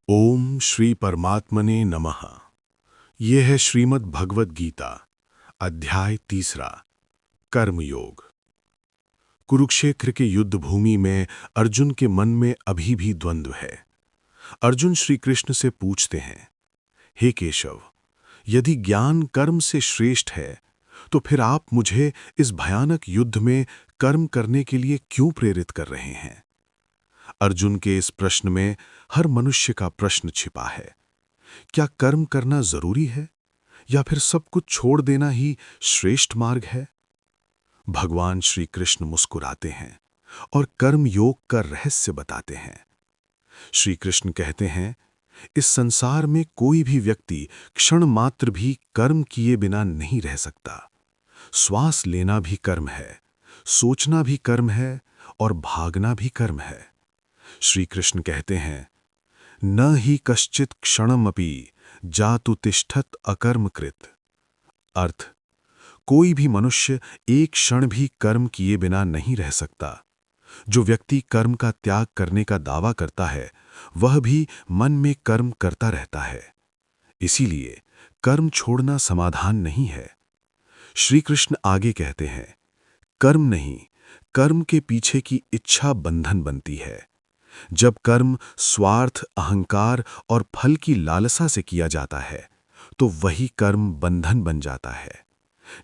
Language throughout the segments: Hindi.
ओम श्री परमात्मने नमः। ये है श्रीमद् भगवद गीता, अध्याय 3, कर्मयोग। कुरुक्षेत्र के युद्ध भूमि में अर्जुन के मन में अभी भी द्वंद्व है। अर्जुन श्री कृष्ण से पूछते हैं, हे केशव, यदि ज्ञान कर्म से श्रेष्ठ है तो फिर आप मुझे इस भयानक युद्ध में कर्म करने के लिए क्यों प्रेरित कर रहे हैं? अर्जुन के इस प्रश्न में हर मनुष्य का प्रश्न छिपा है। क्या कर्म करना जरूरी है या फिर सब कुछ छोड़ देना ही श्रेष्ठ मार्ग है? भगवान श्री कृष्ण मुस्कुराते हैं और कर्म योग का रहस्य बताते हैं। श्री कृष्ण कहते हैं, इस संसार में कोई भी व्यक्ति क्षण मात्र भी कर्म किए बिना नहीं रह सकता। श्वास लेना भी कर्म है, सोचना भी कर्म है और भागना भी कर्म है। श्री कृष्ण कहते हैं, न ही कश्चित क्षणमपि जातु तिष्ठत अकर्मकृत। अर्थ, कोई भी मनुष्य एक क्षण भी कर्म किए बिना नहीं रह सकता। जो व्यक्ति कर्म का त्याग करने का दावा करता है वह भी मन में कर्म करता रहता है। इसीलिए कर्म छोड़ना समाधान नहीं है। श्री कृष्ण आगे कहते हैं, कर्म नहीं, कर्म के पीछे की इच्छा बंधन बनती है। जब कर्म स्वार्थ, अहंकार और फल की लालसा से किया जाता है तो वही कर्म बंधन बन जाता है।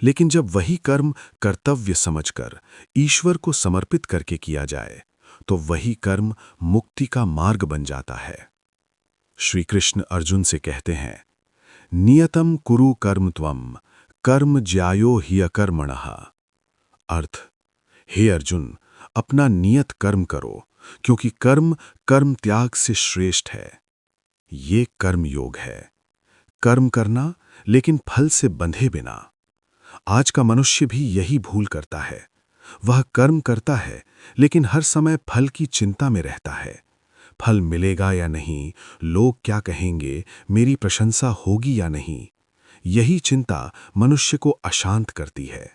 लेकिन जब वही कर्म कर्तव्य समझकर ईश्वर को समर्पित करके किया जाए तो वही कर्म मुक्ति का मार्ग बन जाता है। श्री कृष्ण अर्जुन से कहते हैं, नियतम कुरु कर्म त्वम कर्म ज्यायो ह्यकर्मणः। अर्थ, हे अर्जुन, अपना नियत कर्म करो क्योंकि कर्म कर्म त्याग से श्रेष्ठ है। ये कर्म योग है, कर्म करना लेकिन फल से बंधे बिना। आज का मनुष्य भी यही भूल करता है। वह कर्म करता है लेकिन हर समय फल की चिंता में रहता है। फल मिलेगा या नहीं, लोग क्या कहेंगे, मेरी प्रशंसा होगी या नहीं, यही चिंता मनुष्य को अशांत करती है।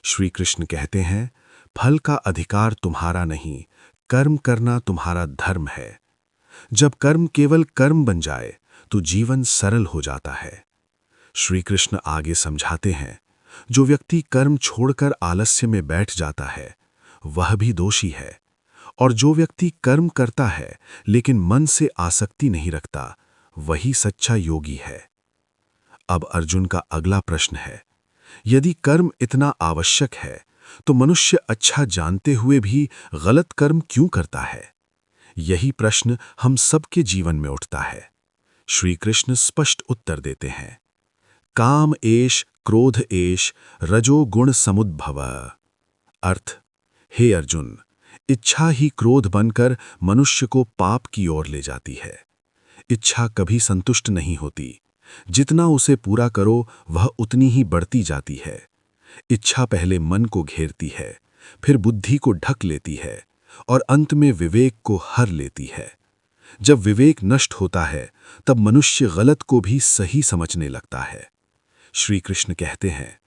श्री कृष्ण कहते हैं, फल का अधिकार तुम्हारा नहीं, कर्म करना तुम्हारा धर्म है। जब कर्म केवल कर्म बन जाए तो जीवन सरल हो जाता है। श्री कृष्ण आगे समझाते हैं, जो व्यक्ति कर्म छोड़कर आलस्य में बैठ जाता है वह भी दोषी है, और जो व्यक्ति कर्म करता है लेकिन मन से आसक्ति नहीं रखता वही सच्चा योगी है। अब अर्जुन का अगला प्रश्न है, यदि कर्म इतना आवश्यक है तो मनुष्य अच्छा जानते हुए भी गलत कर्म क्यों करता है? यही प्रश्न हम सबके जीवन में उठता है। श्री कृष्ण स्पष्ट उत्तर देते हैं, काम एष क्रोध एष रजो गुण समुद्भव। अर्थ, हे अर्जुन, इच्छा ही क्रोध बनकर मनुष्य को पाप की ओर ले जाती है। इच्छा कभी संतुष्ट नहीं होती, जितना उसे पूरा करो वह उतनी ही बढ़ती जाती है। इच्छा पहले मन को घेरती है, फिर बुद्धि को ढक लेती है और अंत में विवेक को हर लेती है। जब विवेक नष्ट होता है तब मनुष्य गलत को भी सही समझने लगता है। श्री कृष्ण कहते हैं,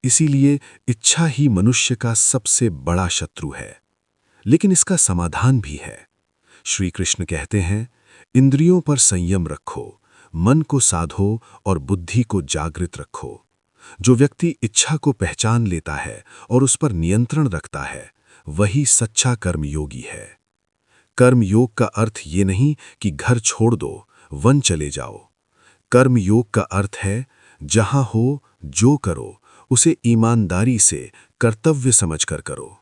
इसीलिए इच्छा ही मनुष्य का सबसे बड़ा शत्रु है। लेकिन इसका समाधान भी है। श्री कृष्ण कहते हैं, इंद्रियों पर संयम रखो, मन को साधो और बुद्धि को जागृत रखो। जो व्यक्ति इच्छा को पहचान लेता है और उस पर नियंत्रण रखता है वही सच्चा कर्मयोगी है। कर्मयोग का अर्थ ये नहीं कि घर छोड़ दो, वन चले जाओ। कर्मयोग का अर्थ है, जहां हो जो करो उसे ईमानदारी से कर्तव्य समझकर करो।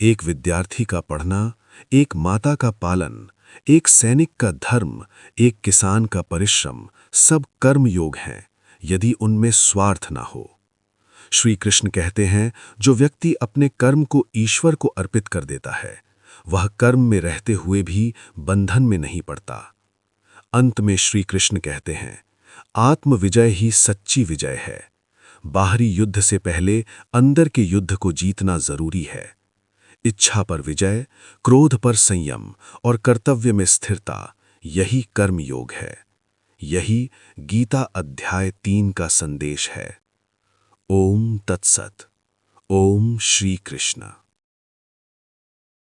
एक विद्यार्थी का पढ़ना, एक माता का पालन, एक सैनिक का धर्म, एक किसान का परिश्रम सब कर्मयोग हैं, यदि उनमें स्वार्थ ना हो। श्री कृष्ण कहते हैं, जो व्यक्ति अपने कर्म को ईश्वर को अर्पित कर देता है वह कर्म में रहते हुए भी बंधन में नहीं पड़ता। अंत में श्री कृष्ण कहते हैं, आत्म विजय ही सच्ची विजय है। बाहरी युद्ध से पहले अंदर के युद्ध को जीतना जरूरी है। इच्छा पर विजय, क्रोध पर संयम और कर्तव्य में स्थिरता, यही कर्म योग है। यही गीता अध्याय 3 का संदेश है। ओम तत्सत। ओम श्री कृष्ण।